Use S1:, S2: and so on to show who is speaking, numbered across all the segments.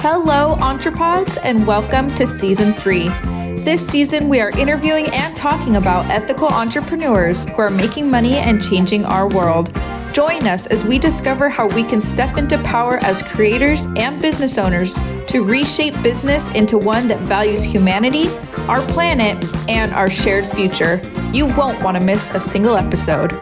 S1: Hello, EntrePods, and welcome to Season 3. This season, we are interviewing and talking about ethical entrepreneurs who are making money and changing our world. Join us as we discover how we can step into power as creators and business owners to reshape business into one that values humanity, our planet, and our shared future. You won't want to miss a single episode.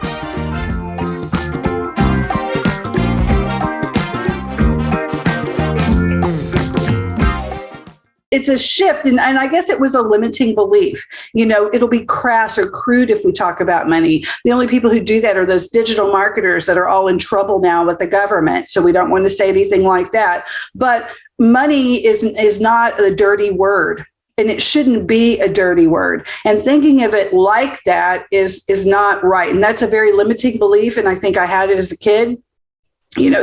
S2: It's a shift, and I guess it was a limiting belief. It'll be crass or crude if we talk about money. The only people who do that are those digital marketers that are all in trouble now with the government. So we don't want to say anything like that. But money is not a dirty word. And it shouldn't be a dirty word. And thinking of it like that is not right. And that's a very limiting belief. And I think I had it as a kid.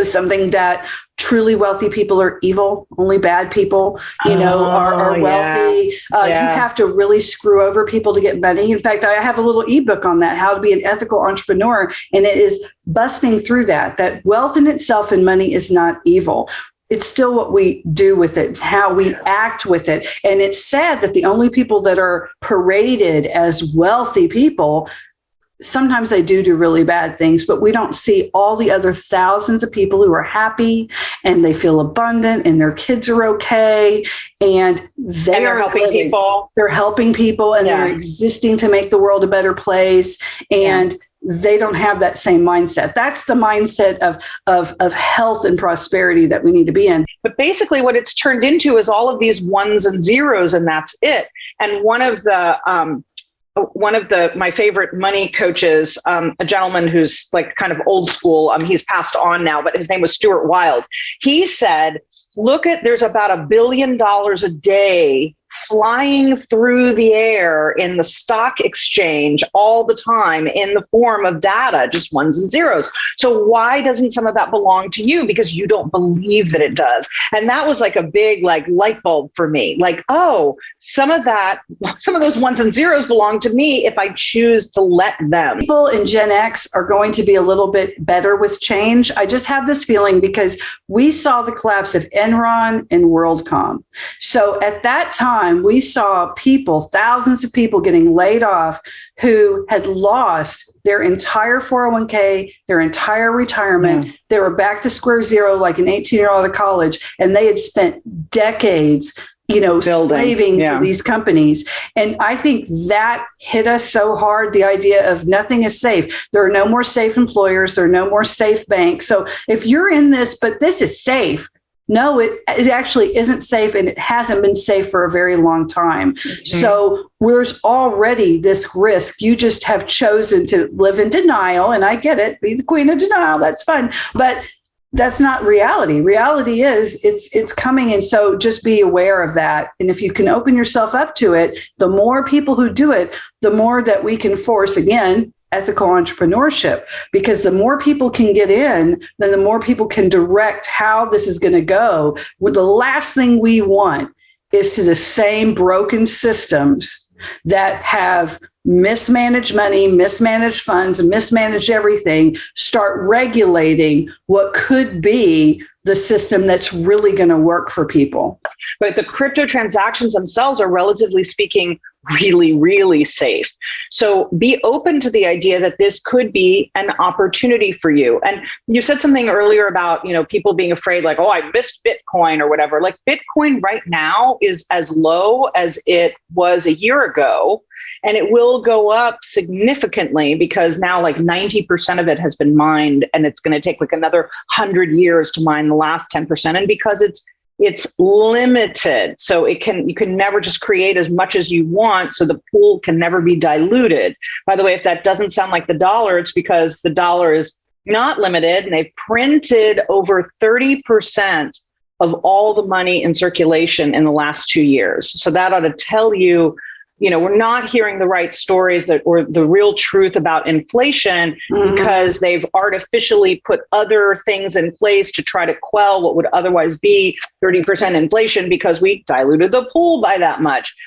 S2: Something that truly wealthy people are evil, only bad people, are wealthy. You have to really screw over people to get money. In fact, I have a little ebook on that, how to be an ethical entrepreneur. And it is busting through that wealth in itself and money is not evil. It's still what we do with it, how we act with it. And it's sad that the only people that are paraded as wealthy people, sometimes they do really bad things, but we don't see all the other thousands of people who are happy and they feel abundant and their kids are okay. And they're helping people. They're helping people and they're existing to make the world a better place. And they don't have that same mindset. That's the mindset of health and prosperity that we need to be in.
S3: But basically what it's turned into is all of these ones and zeros, and that's it. And one of my favorite money coaches, a gentleman who's like kind of old school, he's passed on now, but his name was Stuart Wilde. He said, there's about $1 billion a day flying through the air in the stock exchange all the time in the form of data, just ones and zeros. So why doesn't some of that belong to you? Because you don't believe that it does. And that was like a big light bulb for me. Some of those ones and zeros belong to me if I choose to let them.
S2: People in Gen X are going to be a little bit better with change. I just have this feeling because we saw the collapse of Enron and WorldCom. So at that time, we saw thousands of people getting laid off who had lost their entire 401k, their entire retirement. They were back to square zero like an 18-year-old out of college, and they had spent decades slaving for these companies. And I think that hit us so hard, the idea of nothing is safe. There are no more safe employers. There are no more safe banks. So if you're in this, but this is safe, no, it actually isn't safe, and it hasn't been safe for a very long time. Mm-hmm. So there's already this risk. You just have chosen to live in denial, and I get it. Be the queen of denial. That's fun. But that's not reality. Reality is it's coming. And so just be aware of that. And if you can open yourself up to it, the more people who do it, the more that we can force, again, ethical entrepreneurship, because the more people can get in, then the more people can direct how this is going to go. Well, the last thing we want is to the same broken systems that have mismanaged money, mismanaged funds, and mismanaged everything, start regulating what could be the system that's really going to work for people.
S3: But the crypto transactions themselves are, relatively speaking, really, really safe. So be open to the idea that this could be an opportunity for you. And you said something earlier about, people being afraid, I missed Bitcoin or whatever. Bitcoin right now is as low as it was a year ago. And it will go up significantly because now 90% of it has been mined, and it's going to take another 100 years to mine the last 10%. And because it's limited, so you can never just create as much as you want. So the pool can never be diluted. By the way, if that doesn't sound like the dollar, it's because the dollar is not limited, and they've printed over 30% of all the money in circulation in the last 2 years. So that ought to tell you, we're not hearing the right stories or the real truth about inflation, because they've artificially put other things in place to try to quell what would otherwise be 30% inflation because we diluted the pool by that much.